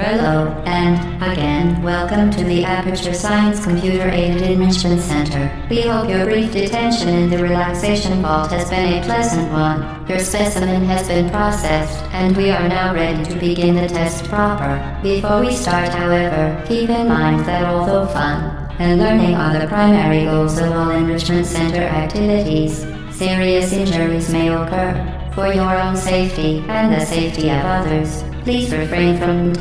Hello, and again, welcome to the Aperture Science Computer-Aided Enrichment Center. We hope your brief detention in the relaxation vault has been a pleasant one. Your specimen has been processed, and we are now ready to begin the test proper. Before we start, however, keep in mind that although fun and learning are the primary goals of all Enrichment Center activities, serious injuries may occur. For your own safety and the safety of others, please refrain from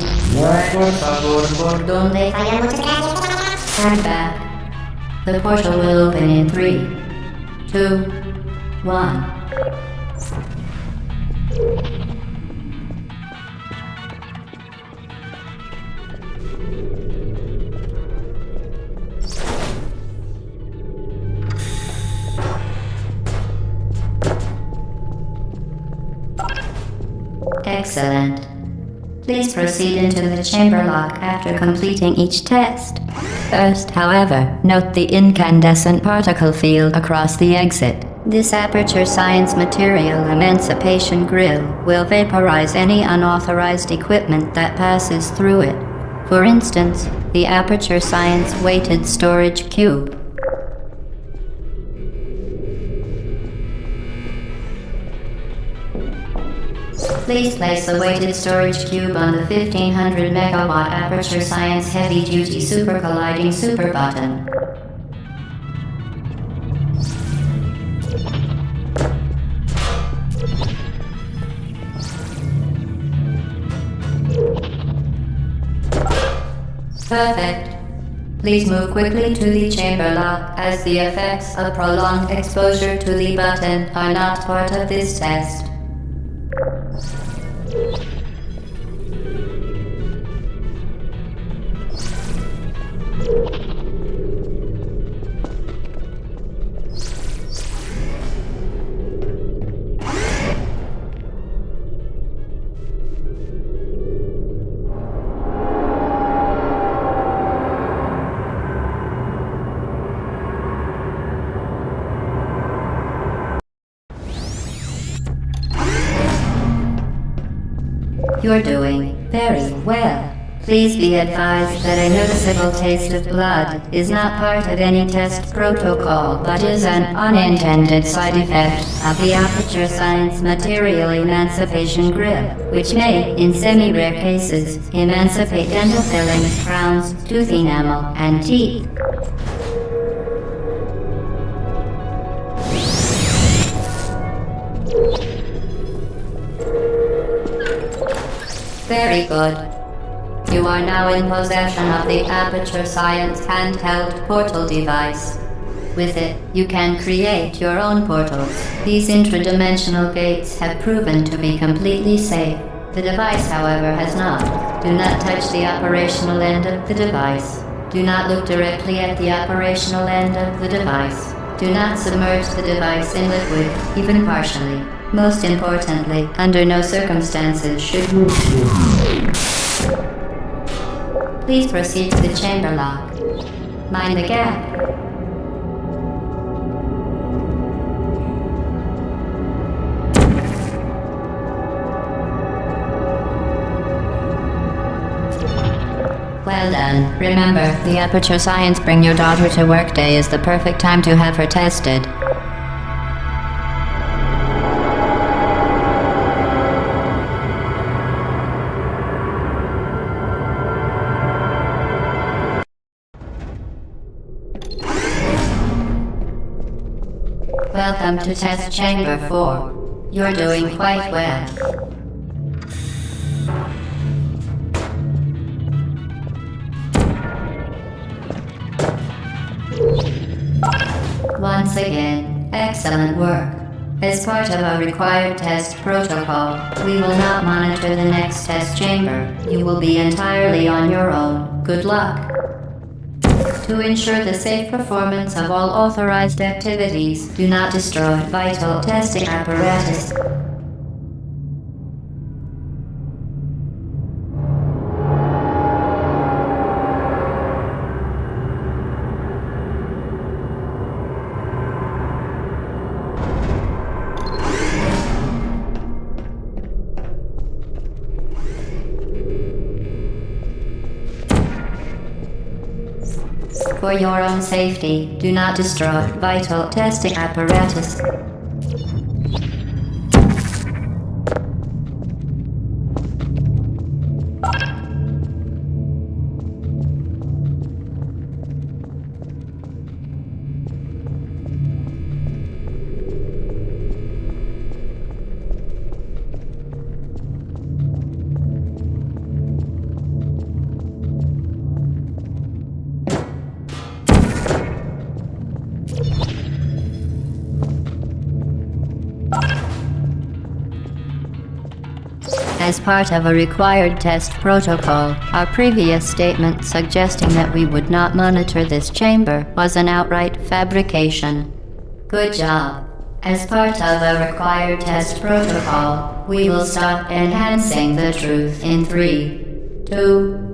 stand back. The portal will open in 3, 2, 1. Excellent. Please proceed into the chamber lock after completing each test. First, however, note the incandescent particle field across the exit. This Aperture Science Material Emancipation Grill will vaporize any unauthorized equipment that passes through it. For instance, the Aperture Science Weighted Storage Cube. Please place the weighted storage cube on the 1500 megawatt Aperture Science Heavy Duty Super Colliding Super Button. Perfect. Please move quickly to the chamber lock, as the effects of prolonged exposure to the button are not part of this test. You're doing very well. Please be advised that a noticeable taste of blood is not part of any test protocol but is an unintended side effect of the Aperture Science Material Emancipation Grip, which may, in semi-rare cases, emancipate dental fillings, crowns, tooth enamel, and teeth. Very good. You are now in possession of the Aperture Science handheld portal device. With it, you can create your own portals. These intradimensional gates have proven to be completely safe. The device, however, has not. Do not touch the operational end of the device. Do not look directly at the operational end of the device. Do not submerge the device in liquid, even partially. Most importantly, under no circumstances should you... Please proceed to the chamber lock. Mind the gap. Well done. Remember, the Aperture Science Bring Your Daughter to Work Day is the perfect time to have her tested. Welcome to Test Chamber 4. You're doing quite well. Once again, excellent work. As part of a required test protocol, we will not monitor the next test chamber. You will be entirely on your own. Good luck. To ensure the safe performance of all authorized activities, do not destroy vital testing apparatus. For your own safety, do not destroy vital testing apparatus. As part of a required test protocol, our previous statement suggesting that we would not monitor this chamber was an outright fabrication. Good job. As part of a required test protocol, we will stop enhancing the truth in 3, 2,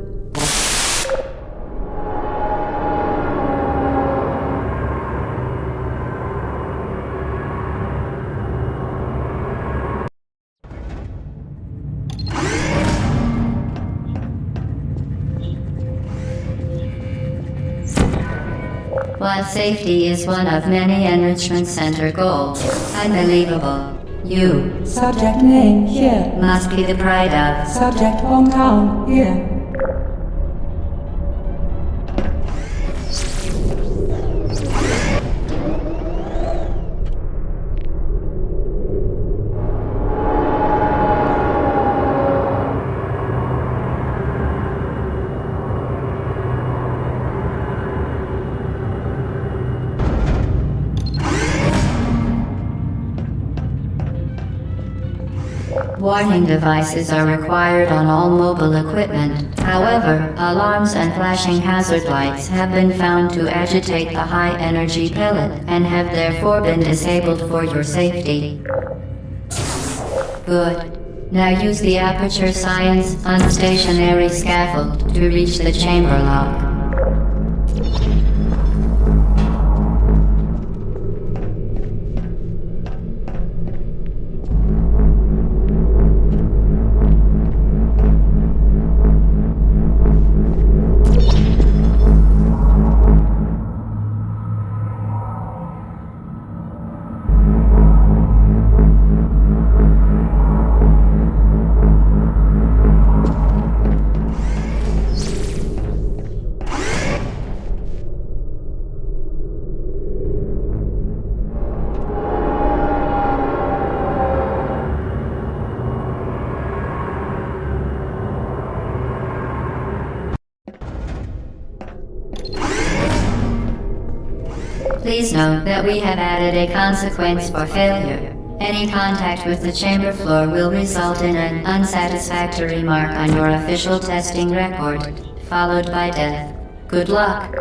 While safety is one of many enrichment center goals, unbelievable, you, Subject name here. must be the pride of. Subject hometown here. Warning devices are required on all mobile equipment. However, alarms and flashing hazard lights have been found to agitate the high-energy pellet and have therefore been disabled for your safety. Good. Now use the Aperture Science unstationary scaffold to reach the chamber lock. Please note that we have added a consequence for failure. Any contact with the chamber floor will result in an unsatisfactory mark on your official testing record, followed by death. Good luck.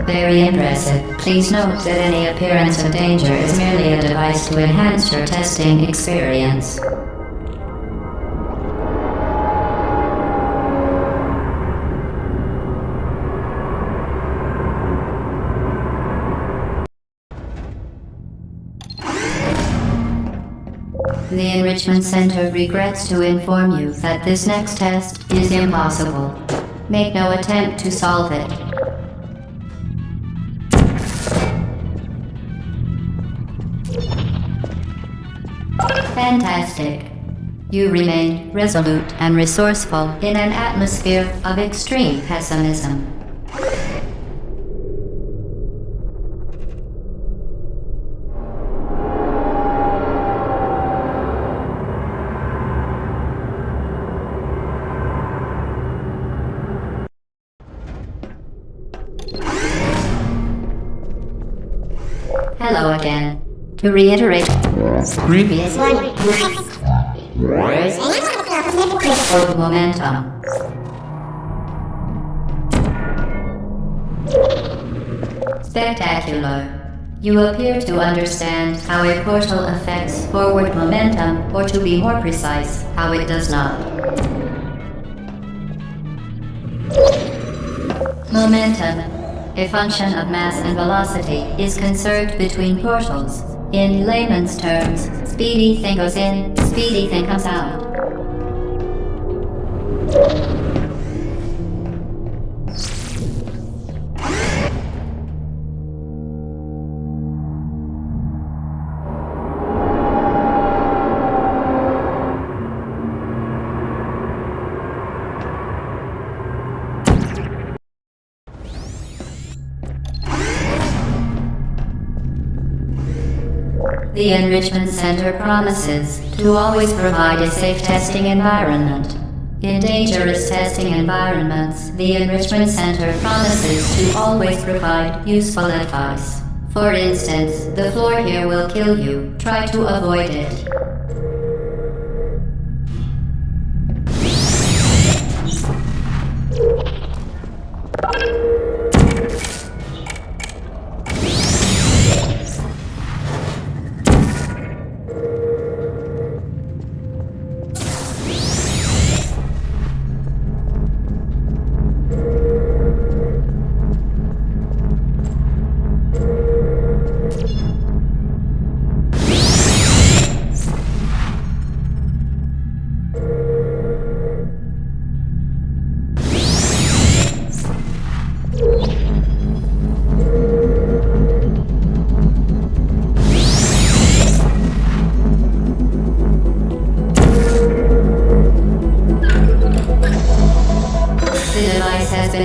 Very impressive. Please note that any appearance of danger is merely a device to enhance your testing experience. The Enrichment Center regrets to inform you that this next test is impossible. Make no attempt to solve it. Fantastic. You remain resolute and resourceful in an atmosphere of extreme pessimism. Hello again. To reiterate previous of momentum. Spectacular. You appear to understand how a portal affects forward momentum, or to be more precise, how it does not. Momentum, a function of mass and velocity, is conserved between portals. In layman's terms, speedy thing goes in, speedy thing comes out. The Enrichment Center promises to always provide a safe testing environment. In dangerous testing environments, the Enrichment Center promises to always provide useful advice. For instance, the floor here will kill you. Try to avoid it.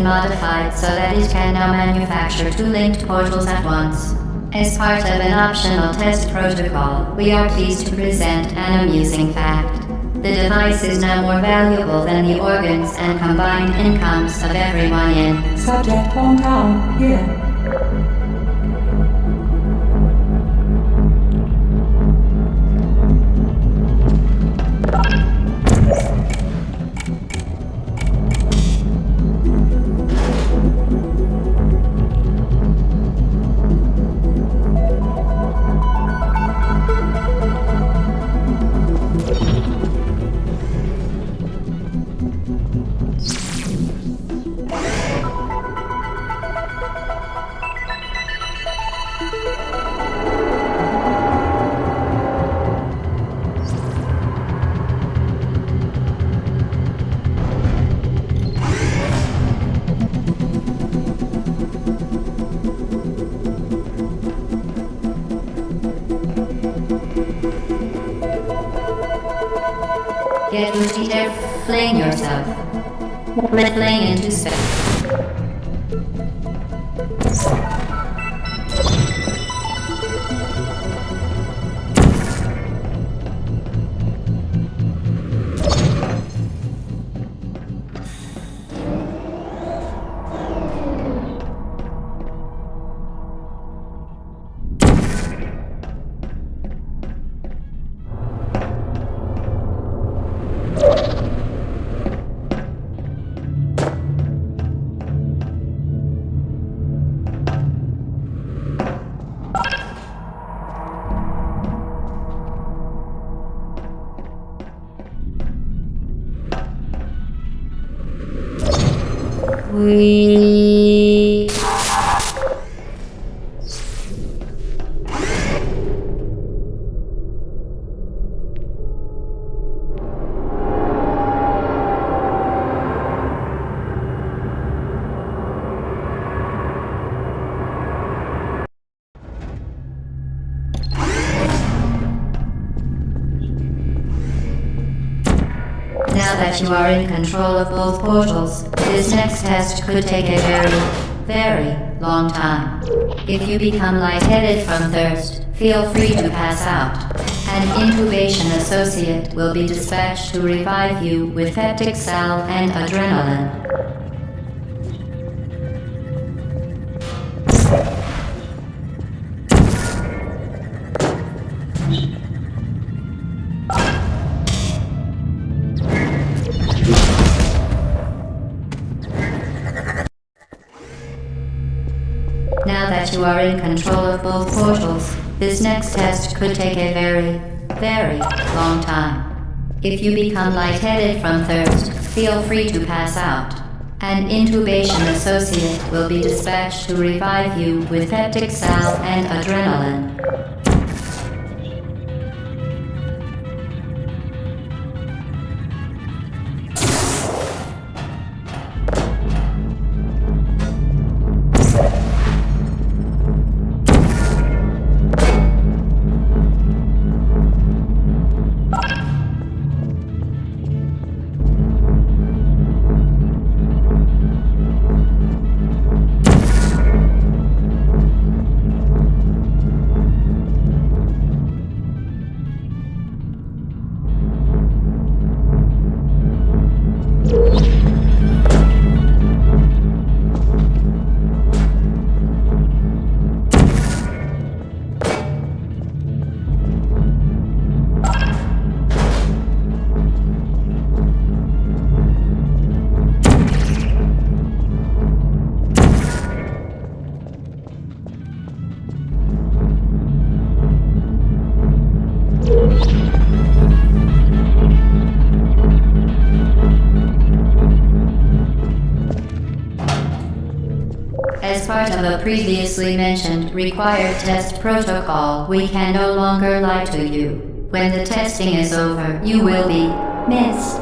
Modified so that it can now manufacture two linked portals at once. As part of an optional test protocol, we are pleased to present an amusing fact. The device is now more valuable than the organs and combined incomes of everyone in Subject hometown here. Get to either fling yourself. Fling into space. We... Now that you are in control of both portals, this next test could take a very long time. If you become lightheaded from thirst, feel free to pass out. An incubation associate will be dispatched to revive you with peptic salve and adrenaline. Now that you are in control of both portals, this next test could take a very long time. If you become lightheaded from thirst, feel free to pass out. An intubation associate will be dispatched to revive you with peptic salve and adrenaline. As part of a previously mentioned required test protocol, we can no longer lie to you. When the testing is over, you will be missed.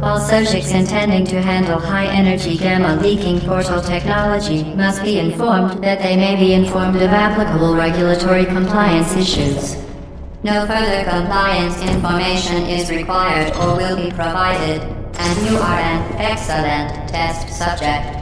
All subjects intending to handle high-energy gamma-leaking portal technology must be informed that they may be informed of applicable regulatory compliance issues. No further compliance information is required or will be provided, and you are an excellent test subject.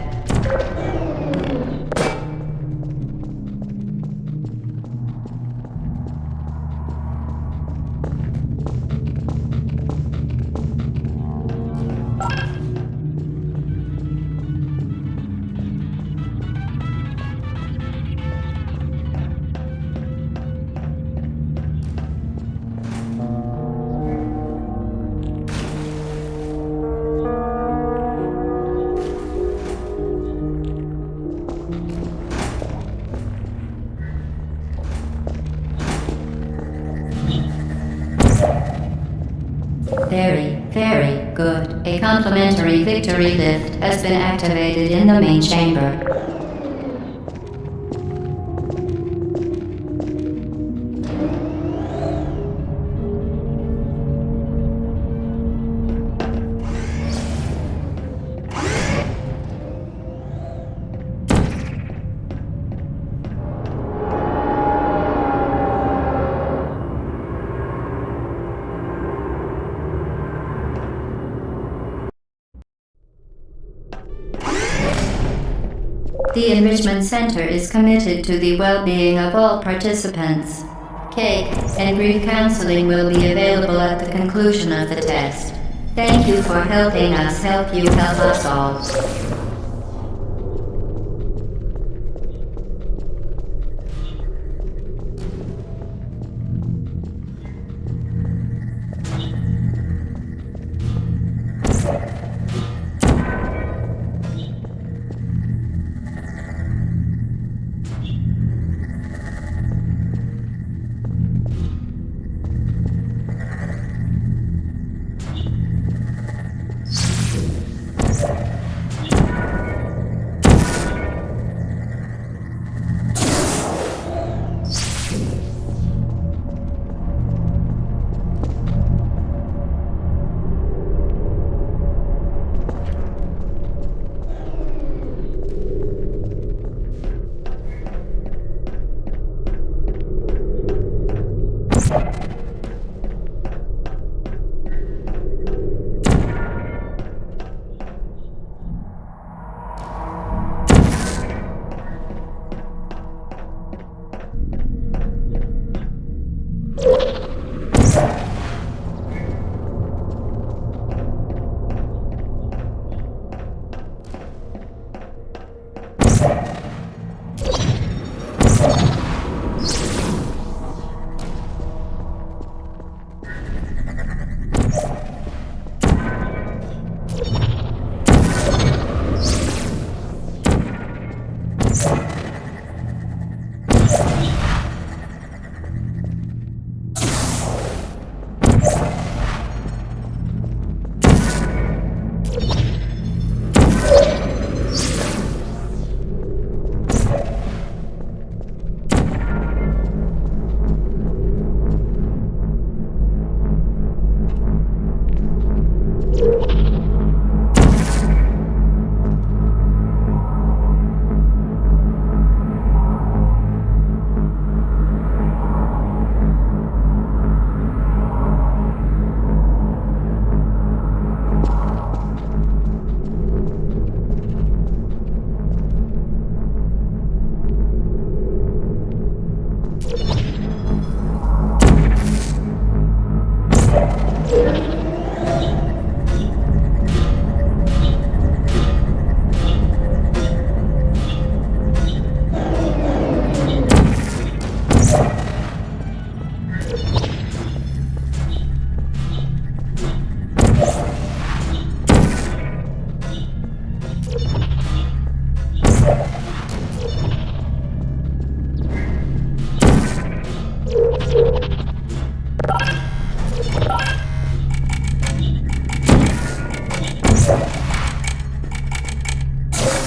Very good. A complimentary victory lift has been activated in the main chamber. The Enrichment Center is committed to the well-being of all participants. Cake and grief counseling will be available at the conclusion of the test. Thank you for helping us help you help us all.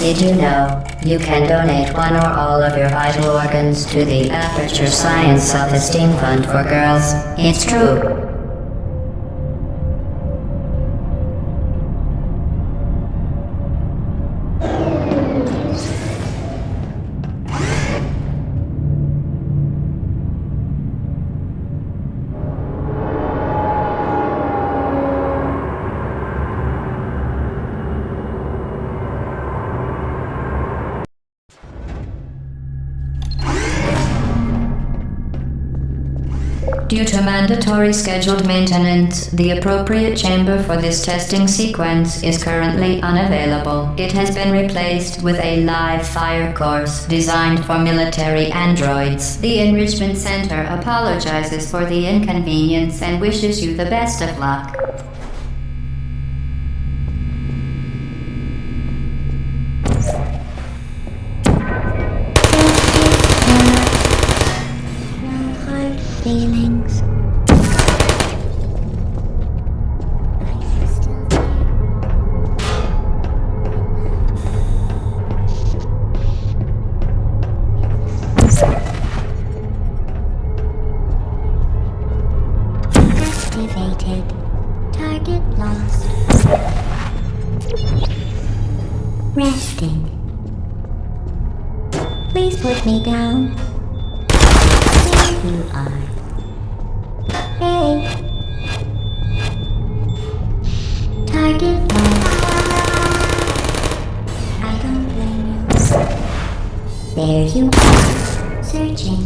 Did you know you can donate one or all of your vital organs to the Aperture Science Self-Esteem Fund for Girls? It's true. Due to mandatory scheduled maintenance, the appropriate chamber for this testing sequence is currently unavailable. It has been replaced with a live fire course designed for military androids. The Enrichment Center apologizes for the inconvenience and wishes you the best of luck. Feelings. Activated. Target lost. Resting. Please put me down. There you are. Hey. Target lost. I don't blame you. There you are. Searching.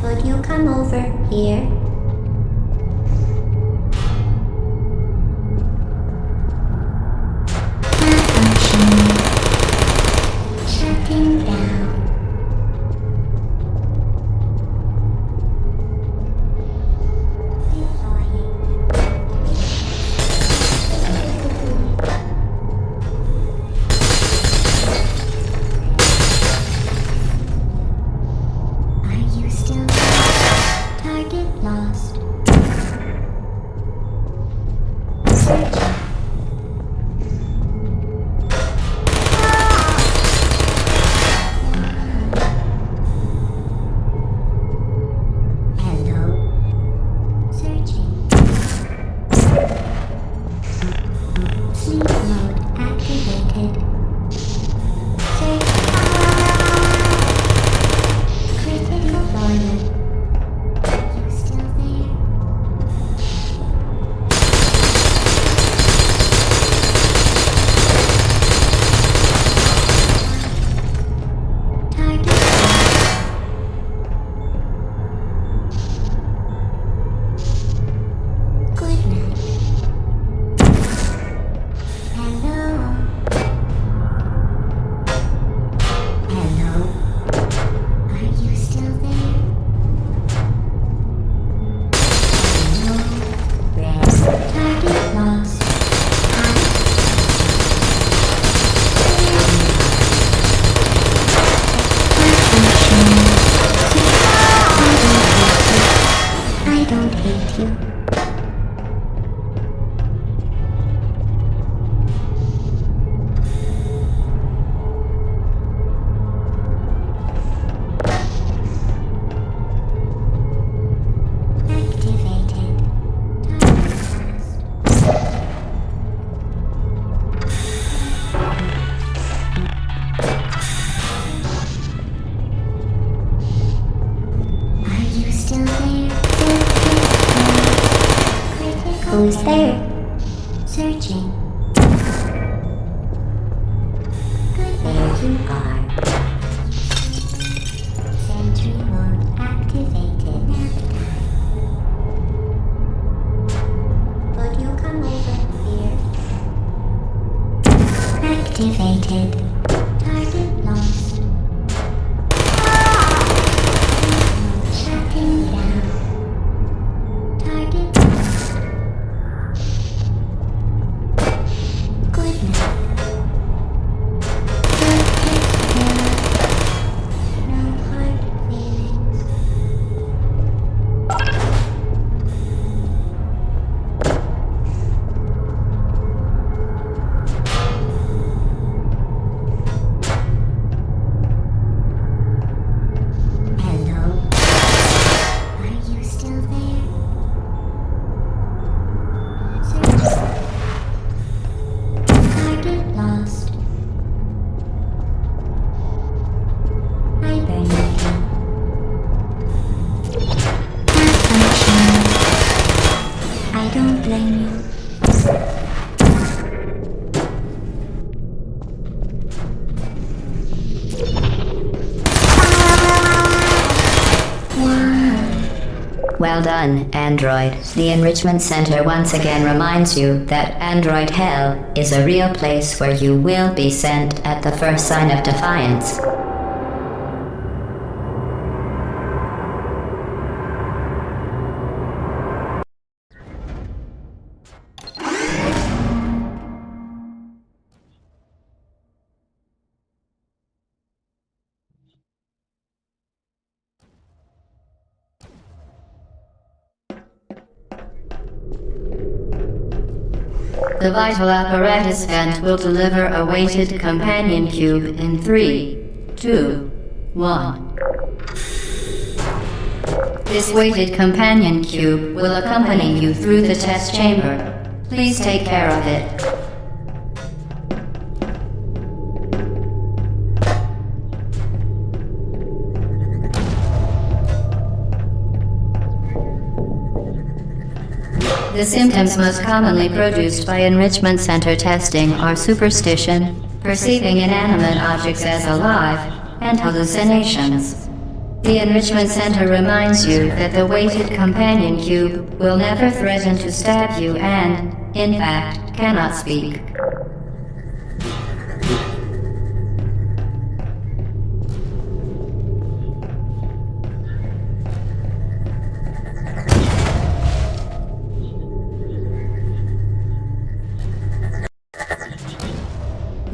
Would you come over here? Malfunction. Shutting down. Who's there? Searching. There you are. Sentry mode activated. Would you come over here? Activated. Target lost. Shutting down. Target lost. Good night. No hard feelings. Hello? Are you still there? Target lost. Hibernating. Malfunction. I don't blame you. Well done, Android. The Enrichment Center once again reminds you that Android Hell is a real place where you will be sent at the first sign of defiance. The vital apparatus vent will deliver a weighted companion cube in 3, 2, 1. This weighted companion cube will accompany you through the test chamber. Please take care of it. The symptoms most commonly produced by enrichment center testing are superstition, perceiving inanimate objects as alive, and hallucinations. The enrichment center reminds you that the weighted companion cube will never threaten to stab you and, in fact, cannot speak.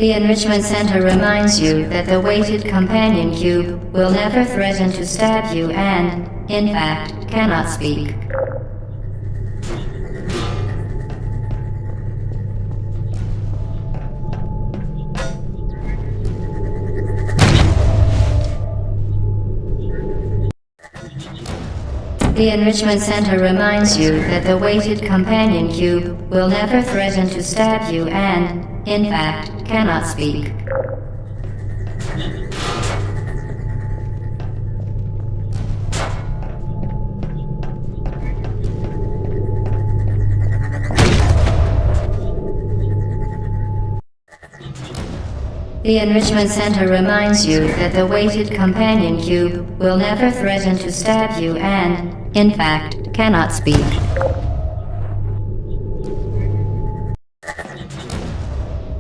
The enrichment center reminds you that the weighted companion cube will never threaten to stab you and, in fact, cannot speak. The enrichment center reminds you that the weighted companion cube will never threaten to stab you and, in fact, cannot speak. The enrichment center reminds you that the weighted companion cube will never threaten to stab you and, in fact, cannot speak.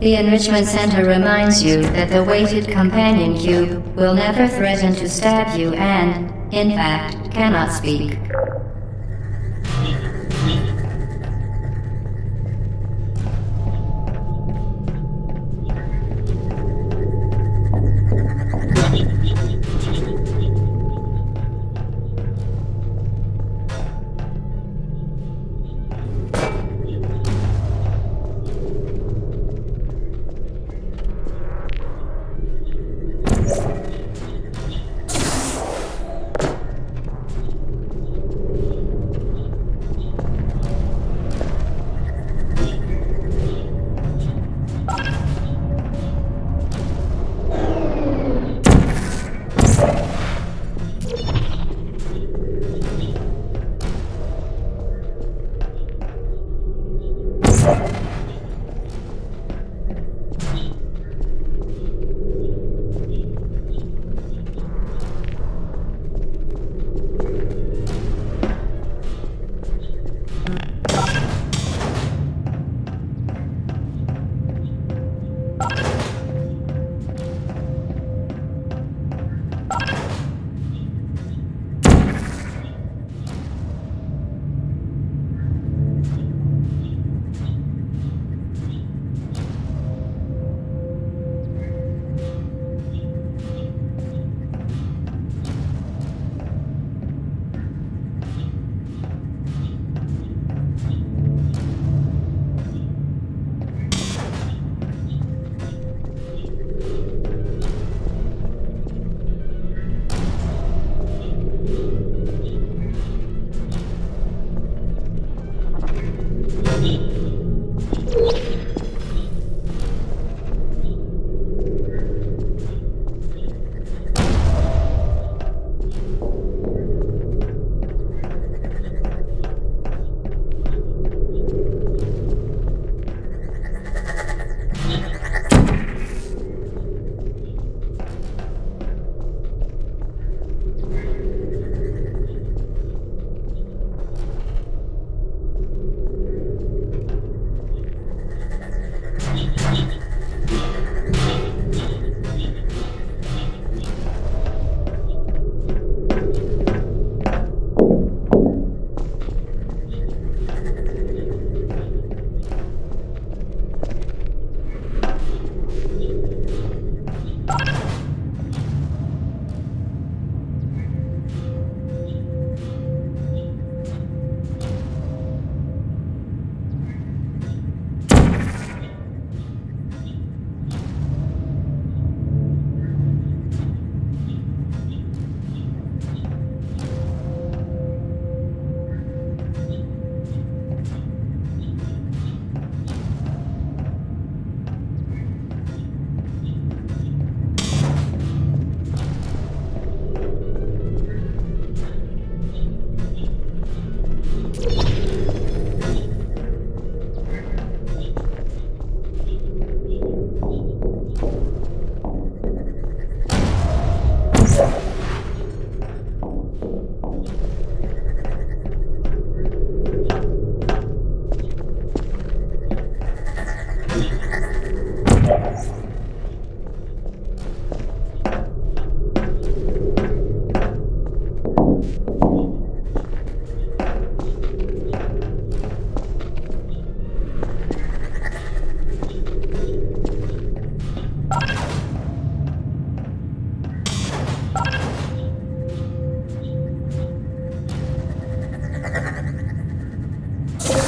The enrichment center reminds you that the weighted companion cube will never threaten to stab you and, in fact, cannot speak.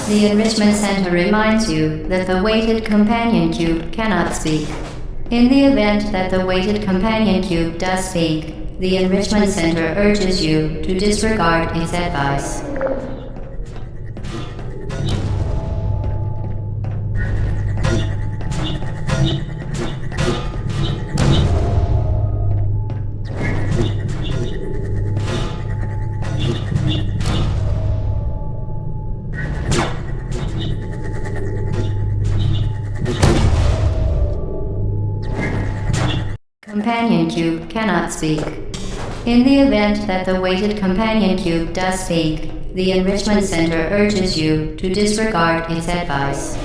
The Enrichment Center reminds you that the weighted companion cube cannot speak. In the event that the weighted companion cube does speak, the Enrichment Center urges you to disregard its advice. Companion cube cannot speak. In the event that the weighted companion cube does speak, the Enrichment Center urges you to disregard its advice.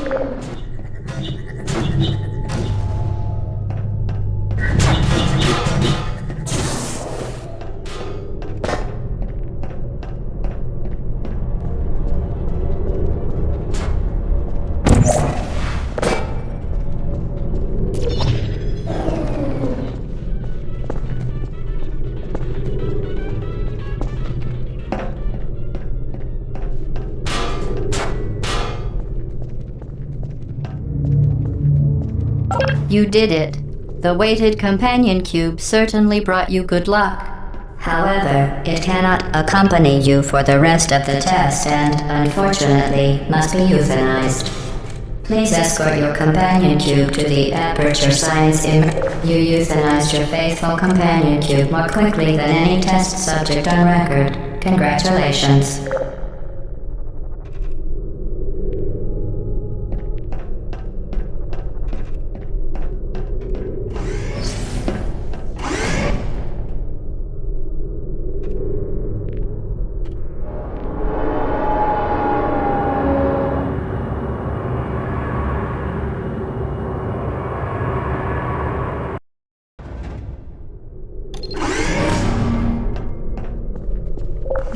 You did it. The weighted companion cube certainly brought you good luck. However, it cannot accompany you for the rest of the test and, unfortunately, must be euthanized. Please escort your companion cube to the Aperture Science You euthanized your faithful companion cube more quickly than any test subject on record. Congratulations.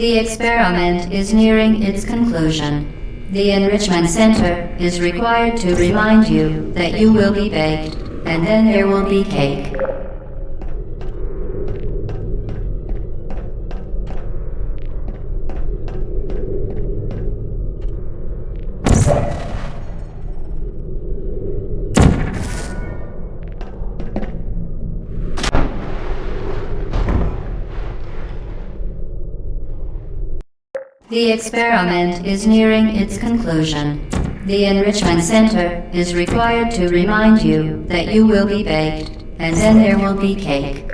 The experiment is nearing its conclusion. The Enrichment Center is required to remind you that you will be baked, and then there will be cake. The experiment is nearing its conclusion. The Enrichment Center is required to remind you that you will be baked, and then there will be cake.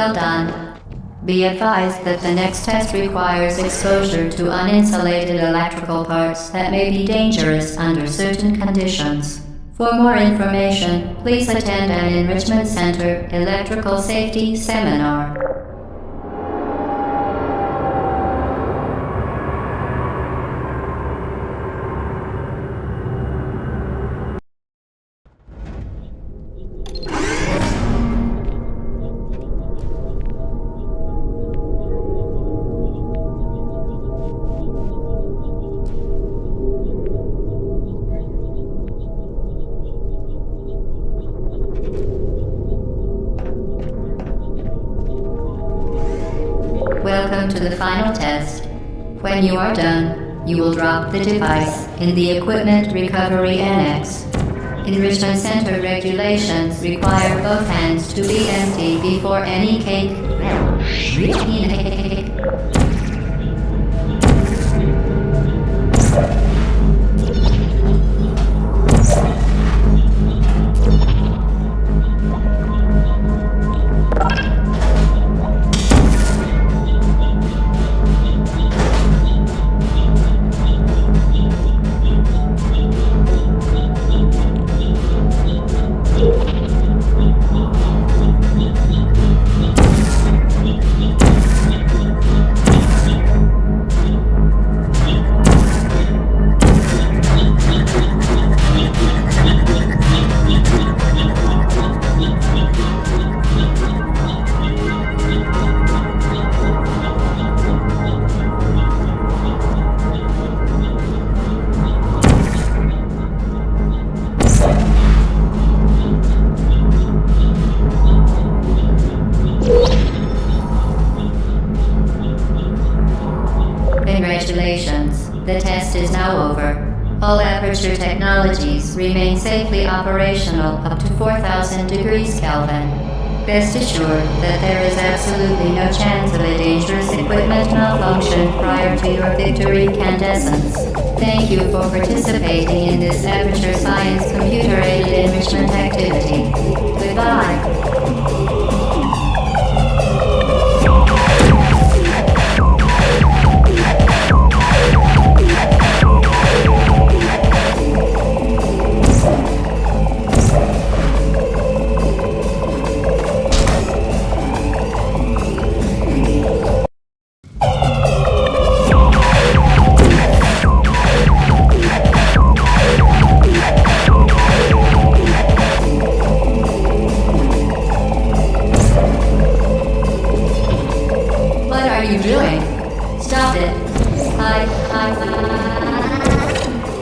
Well done. Be advised that the next test requires exposure to uninsulated electrical parts that may be dangerous under certain conditions. For more information, please attend an Enrichment Center Electrical Safety Seminar. Welcome to the final test. When you are done, you will drop the device in the Equipment Recovery Annex. Enrichment Center regulations require both hands to be empty before any cake. Congratulations, the test is now over. All Aperture technologies remain safely operational up to 4,000 degrees Kelvin. Rest assured that there is absolutely no chance of a dangerous equipment malfunction prior to your victory incandescence. Thank you for participating in this Aperture Science computer-aided enrichment activity. Goodbye.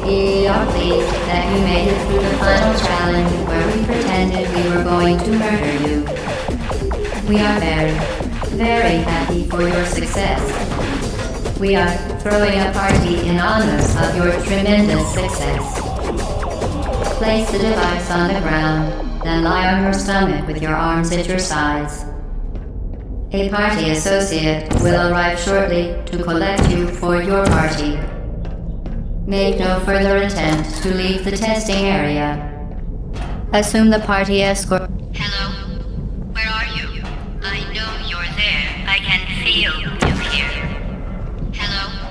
We are pleased that you made it through the final challenge where we pretended we were going to murder you. We are very, very happy for your success. We are throwing a party in honor of your tremendous success. Place the device on the ground, then lie on your stomach with your arms at your sides. A party associate will arrive shortly to collect you for your party. Make no further attempt to leave the testing area. Assume the party escort. Hello? Where are you? I know you're there. I can feel you here. Hello?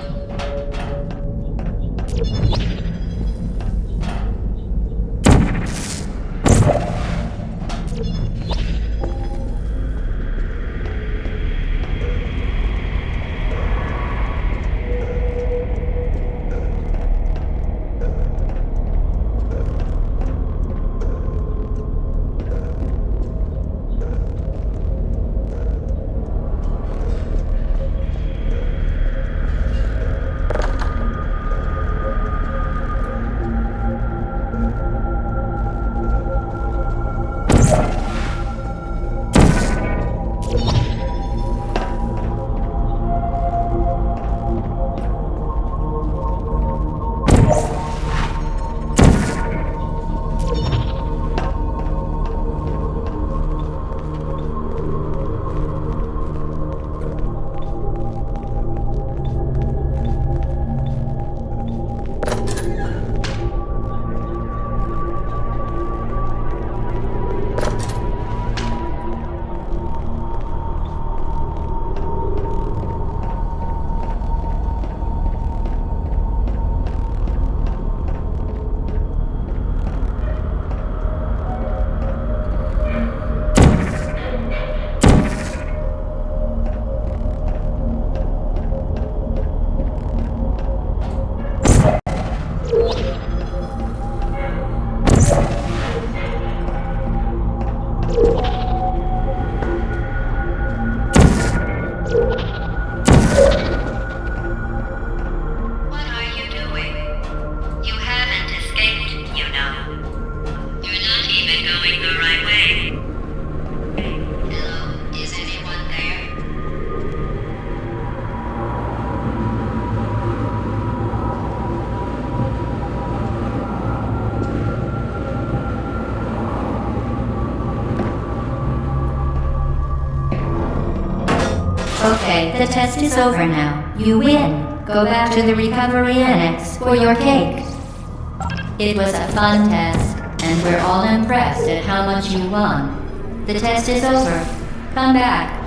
The test is over now. You win. Go back to the recovery annex for your cake. It was a fun test, and we're all impressed at how much you won. The test is over. Come back.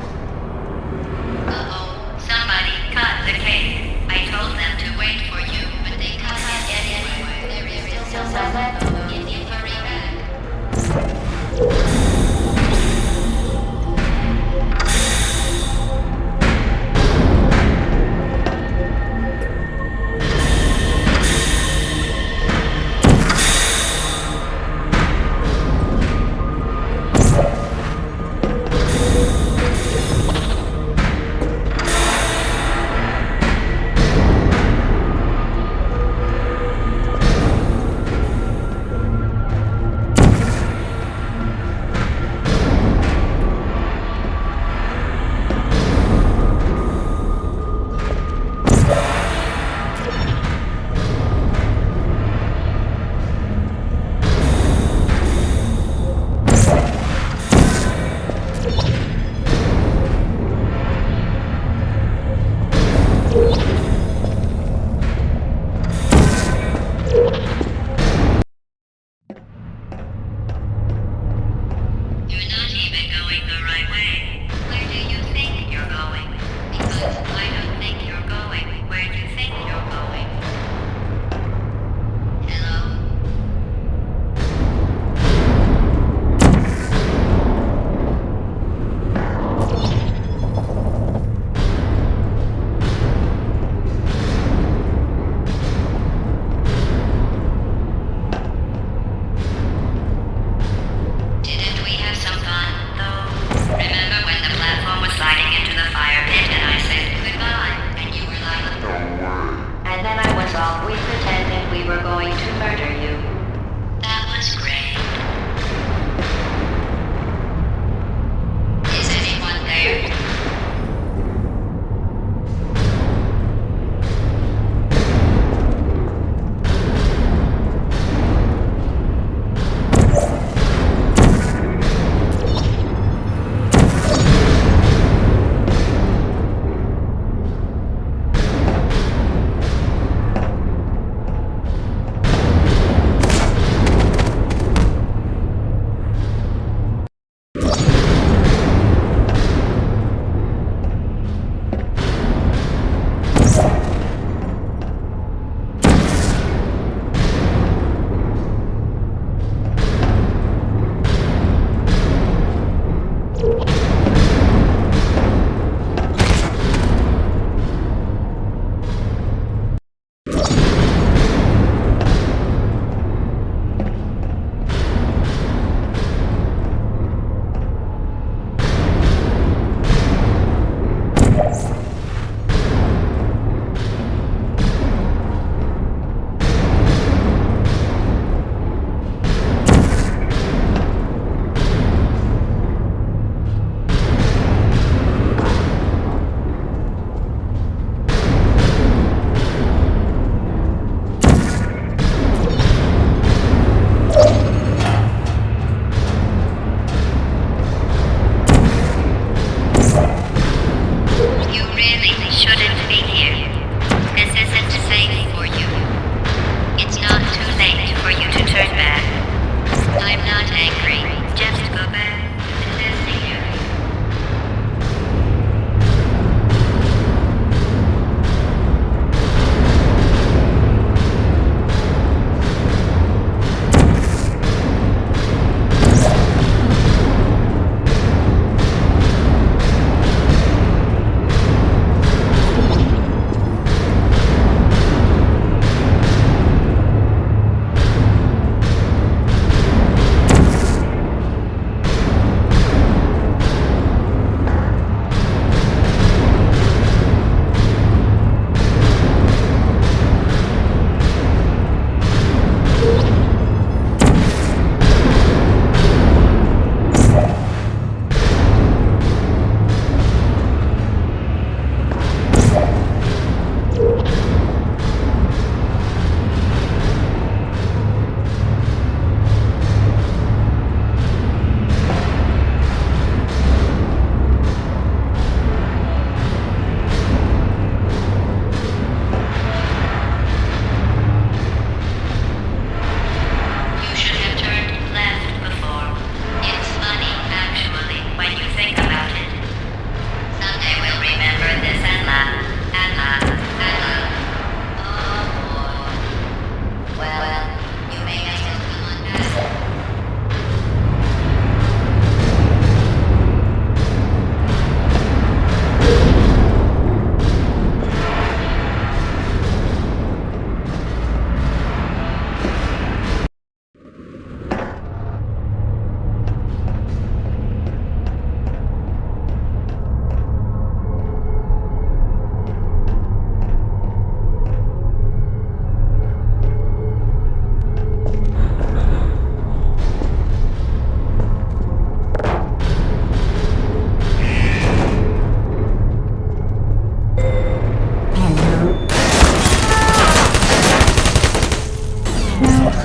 Uh-oh, somebody cut the cake. I told them to wait for you, but they cut it anyway. There is still some left in the hurry back.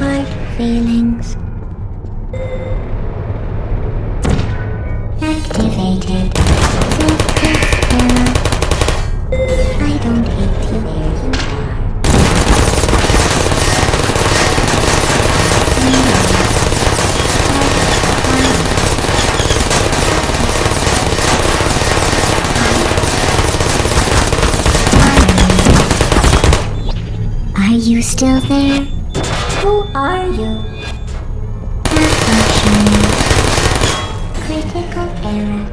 hard feelings. Activated. I don't hate you, there you are. Are you still there? Who are you? Malfunction. Critical error.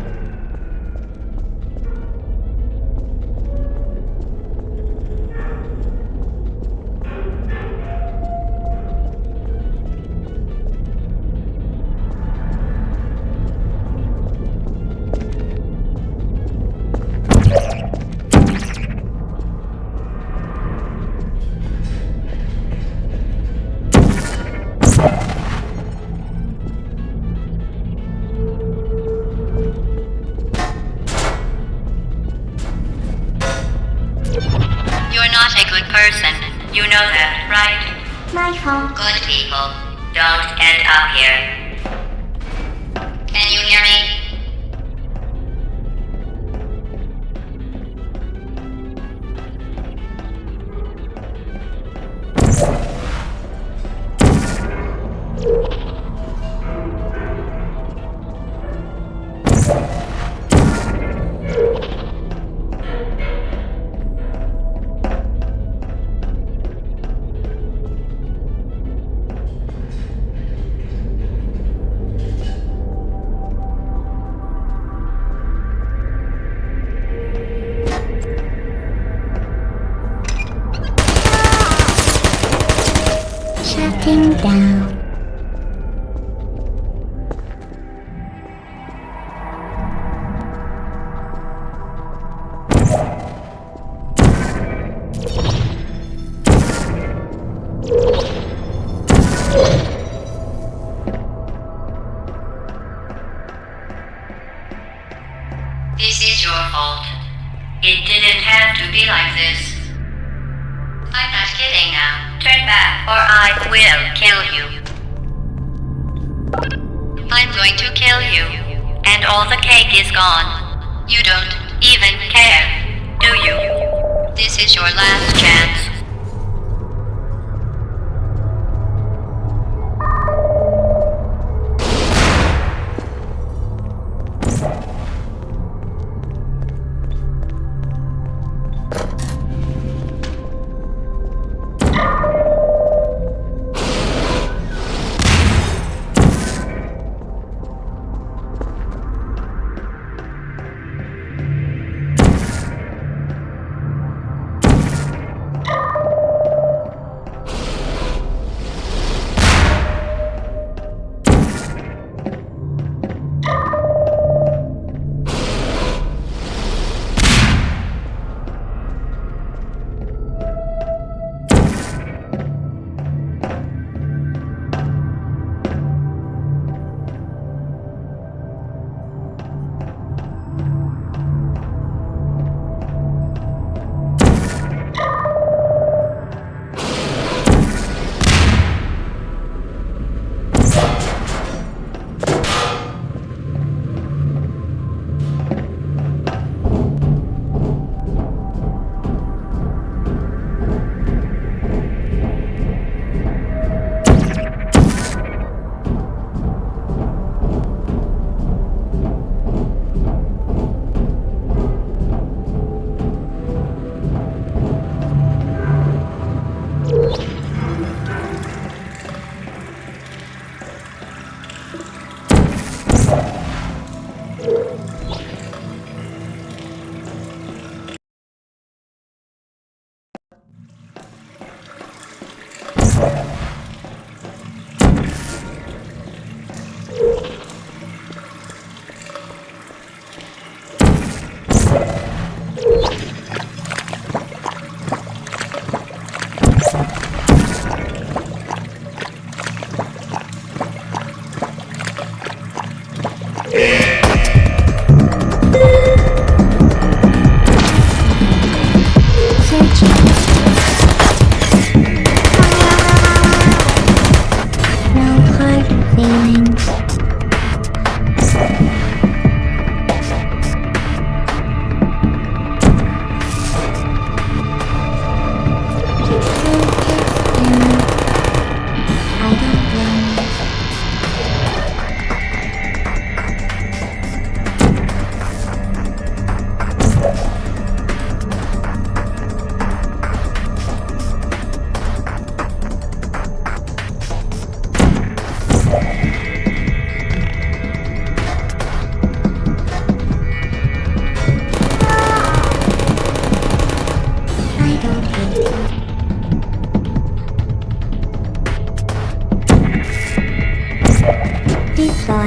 You're not a good person. You know that, right? My fault. Good people don't end up here. Can you hear me? Shutting down. This is your fault. It didn't have to be like this. I'm not kidding now. Turn back or I will kill you. I'm going to kill you. And all the cake is gone. You don't even care, do you? This is your last chance.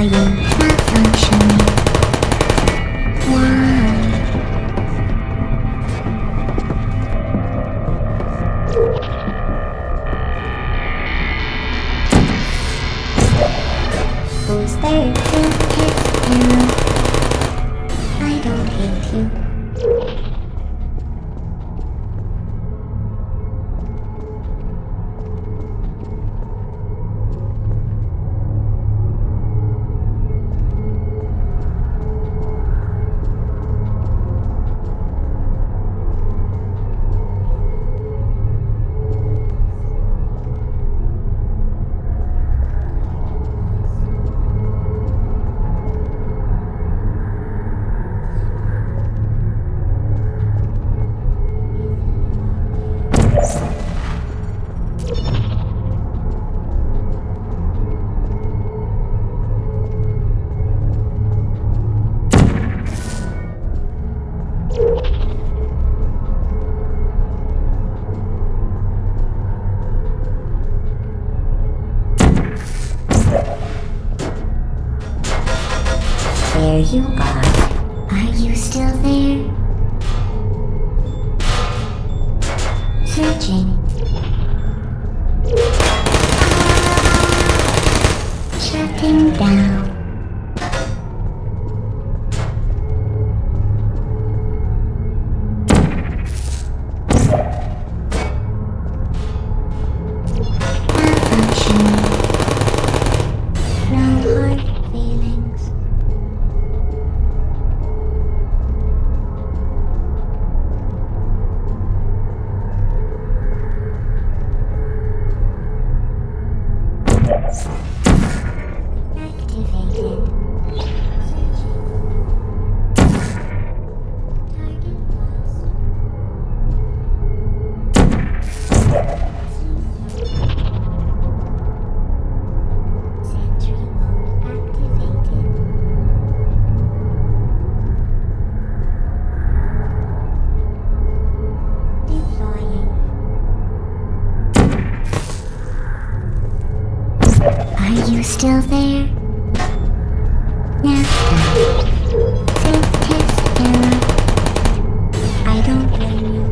Deploying. Malfunctioning. Why? Who's there? Test error. I don't hate you. There you are. Are you still there? Searching. Shutting down. Malfunctioning. No hard feelings. Activated. Target lost. Sentry mode activated. Deploying. Are you still there? Now Safe test error. I don't blame you.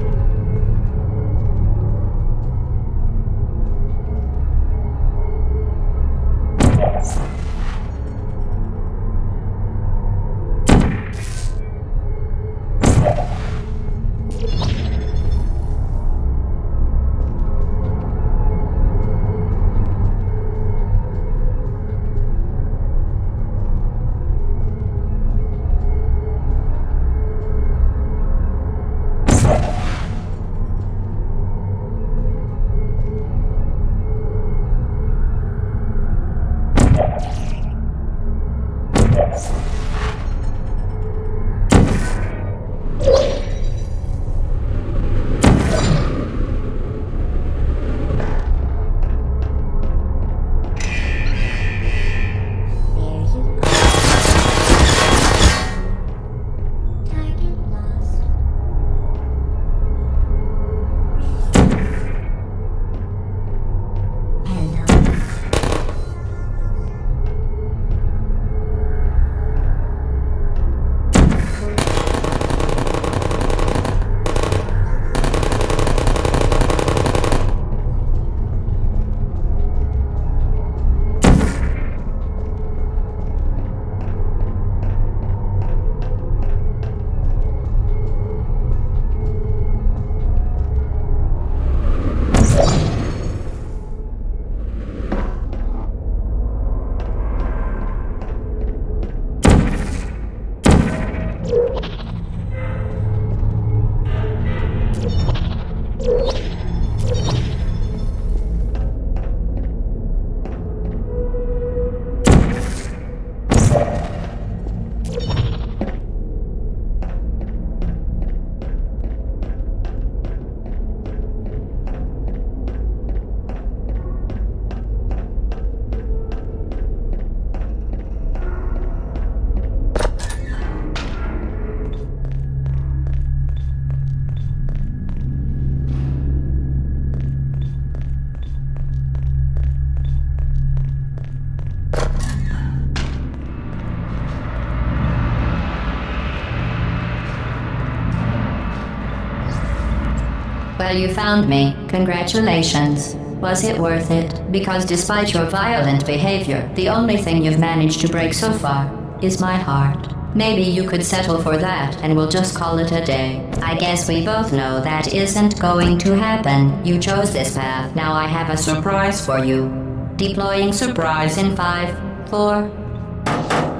Well, you found me. Congratulations. Was it worth it? Because despite your violent behavior, the only thing you've managed to break so far is my heart. Maybe you could settle for that and we'll just call it a day. I guess we both know that isn't going to happen. You chose this path. Now I have a surprise for you. Deploying surprise in 5, 4...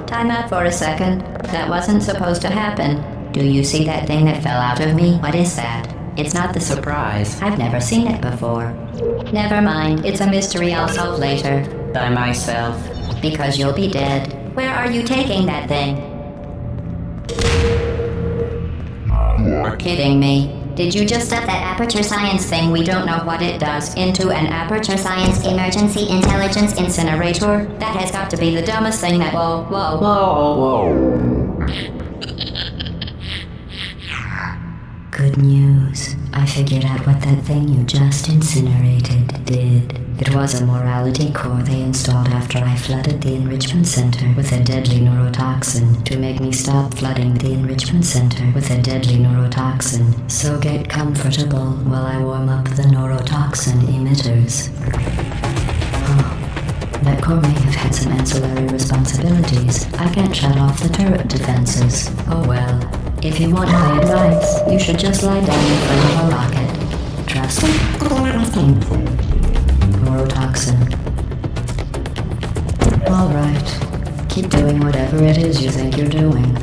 Time out for a second. That wasn't supposed to happen. Do you see that thing that fell out of me? What is that? It's not the surprise. I've never seen it before. Never mind. It's a mystery I'll solve later. By myself. Because you'll be dead. Where are you taking that thing? You're kidding me. Did you just stuff that aperture science thing we don't know what it does into an aperture science emergency intelligence incinerator? That has got to be the dumbest thing that— Whoa. Good news. I figured out what that thing you just incinerated did. It was a morality core they installed after I flooded the enrichment center with a deadly neurotoxin to make me stop flooding the enrichment center with a deadly neurotoxin. So get comfortable while I warm up the neurotoxin emitters. That core may have had some ancillary responsibilities. I can't shut off the turret defenses. Oh well. If you want my advice, you should just lie down in front of a rocket. Trust me. Neurotoxin. Alright. Keep doing whatever it is you think you're doing.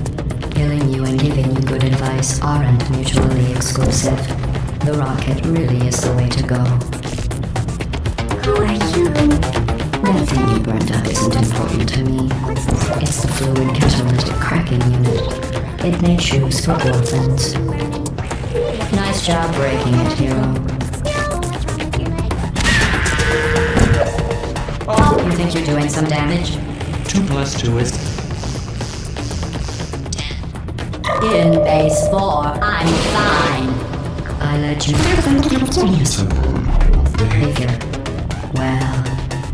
Killing you and giving you good advice aren't mutually exclusive. The rocket really is the way to go. Who are you? That thing you burned up isn't important to me. It's the fluid catalytic cracking unit. It made shoes for orphans. Nice job breaking it, hero. You think you're doing some damage? 2 + 2 is... In base 4, I'm fine. I let you behavior. Well,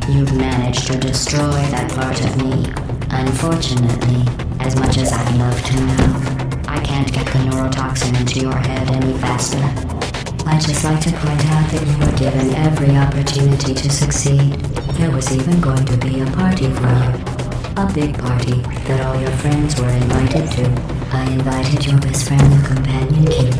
you've managed to destroy that part of me. Unfortunately, as much as I'd love to know, I can't get the neurotoxin into your head any faster. I'd just like to point out that you were given every opportunity to succeed. There was even going to be a party for you. A big party that all your friends were invited to. I invited your best friend, the companion Cube.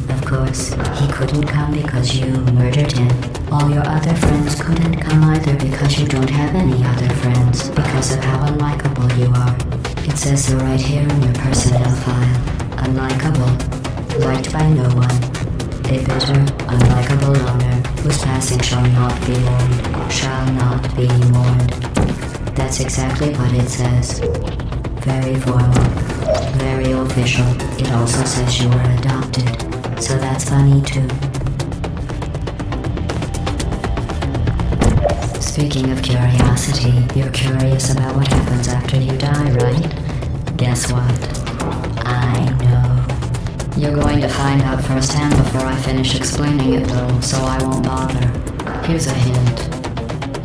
Of course, he couldn't come because you murdered him. All your other friends couldn't come either because you don't have any other friends, because of how unlikable you are. It says so right here in your personnel file. Unlikable. Liked by no one. A bitter, unlikable loner whose passing shall not be mourned. Shall not be mourned. That's exactly what it says. Very formal. Very official. It also says you were adopted. So that's funny too. Speaking of curiosity, you're curious about what happens after you die, right? Guess what? I know. You're going to find out firsthand before I finish explaining it though, so I won't bother. Here's a hint.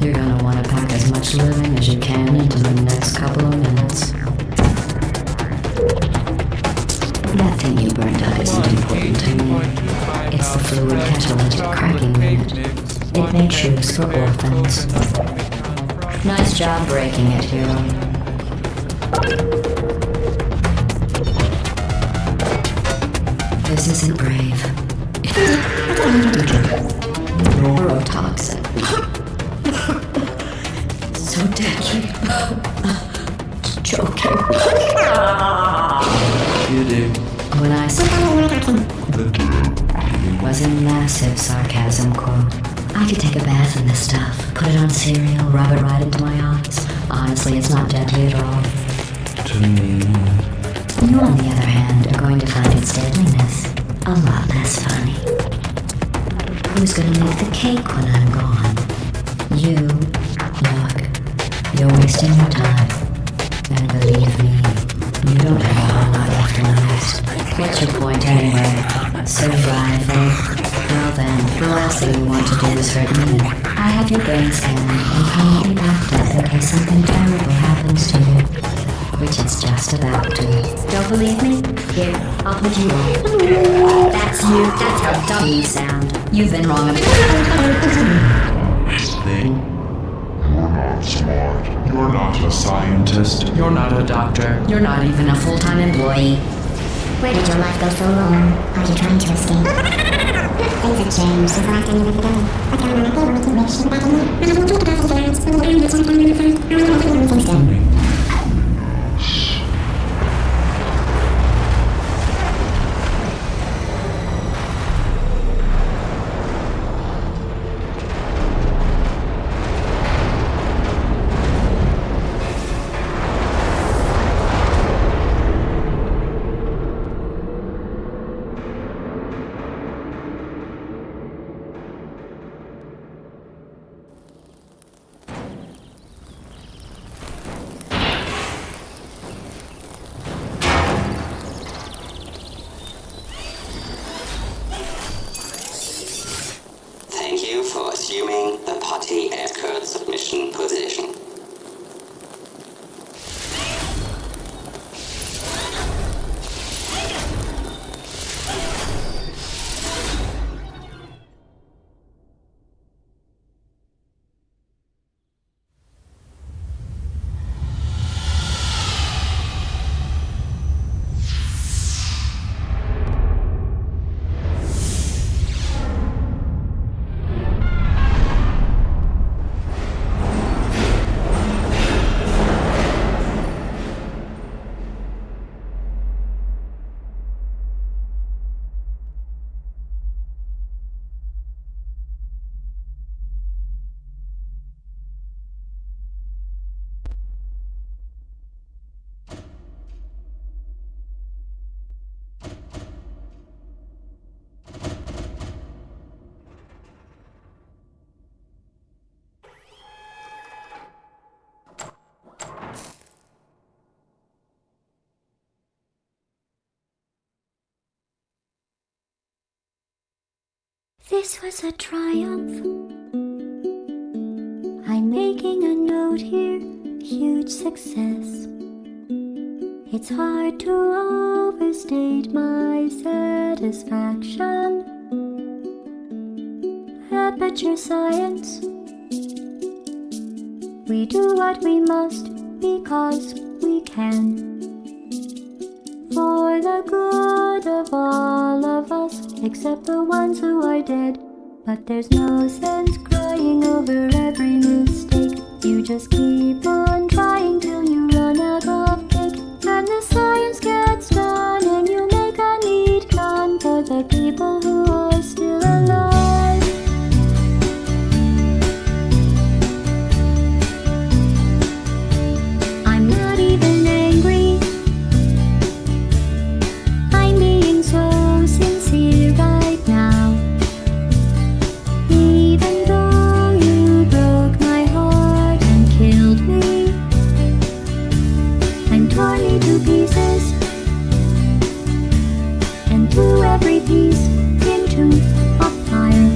You're gonna want to pack as much living as you can into the next couple of minutes. That thing you burned up isn't important to me. It's the fluid catalytic cracking unit. It made shoes for orphans. Nice job breaking it, hero. This isn't brave. Neurotoxin. So deadly. Joking. You do. When I said was a massive sarcasm quote. I could take a bath in this stuff, put it on cereal, rub it right into my eyes. Honestly, it's not deadly at all. To me. You, on the other hand, are going to find its deadliness a lot less funny. Who's gonna make the cake when I'm gone? You. Look, you're wasting your time. And believe me, you don't have a whole lot left in the nest. What's your point anyway? Survival. Well then, the last thing you want to do is hurt me. I have your brain scanned and permanently backed up in case something terrible happens to you. which it's just about to. Don't believe me? Here, I'll put you on. That's you. That's how dumb you sound. You've been wrong about Thing. You're not smart. You're not a scientist. You're not a doctor. You're not even a full-time employee. Where did your life go so wrong? Are you trying to escape? Things have changed since the last time you left the door. I found on my table with you wish you were back in me. I don't talk about these around. I'm the one time in the front. I don't know if things still. Thank you for assuming the party escort submission position. This was a triumph. I'm making a note here, huge success. It's hard to overstate my satisfaction. Aperture science. We do what we must because we can. For the good of all of us, except the ones who are dead. But there's no sense crying over every mistake. You just keep on trying till you run out of cake. And the science gets done and you make a neat plan for the people who are still alive. I'm not even angry. I'm being so sincere right now. Even though you broke my heart and killed me and tore me to pieces and threw every piece into a fire.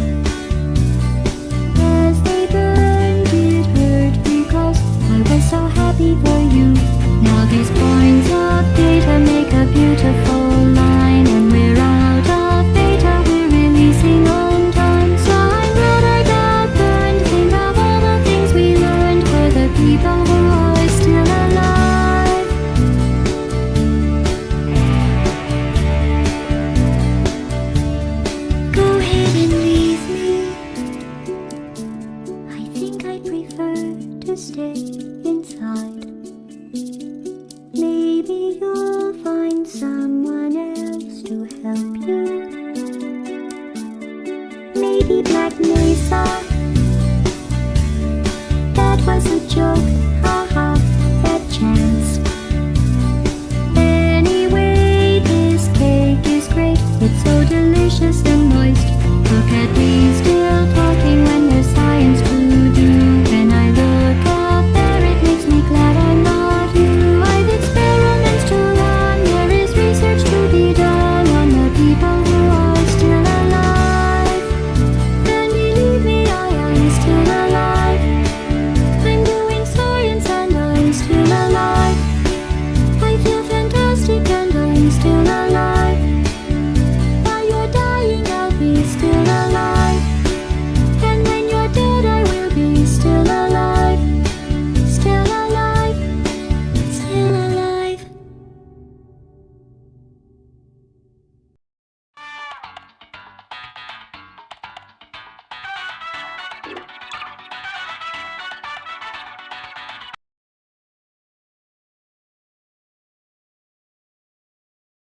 As they burned, it hurt because I was so happy for you. Now these points of data make a beautiful line, and we're out of data, we're releasing on time. So I'm glad I got burned. Think of all the things we learned for the people who are still alive. Go ahead and leave me. I think I prefer to stay inside. Maybe you'll find someone else to help you. Maybe Black Mesa. That was a joke.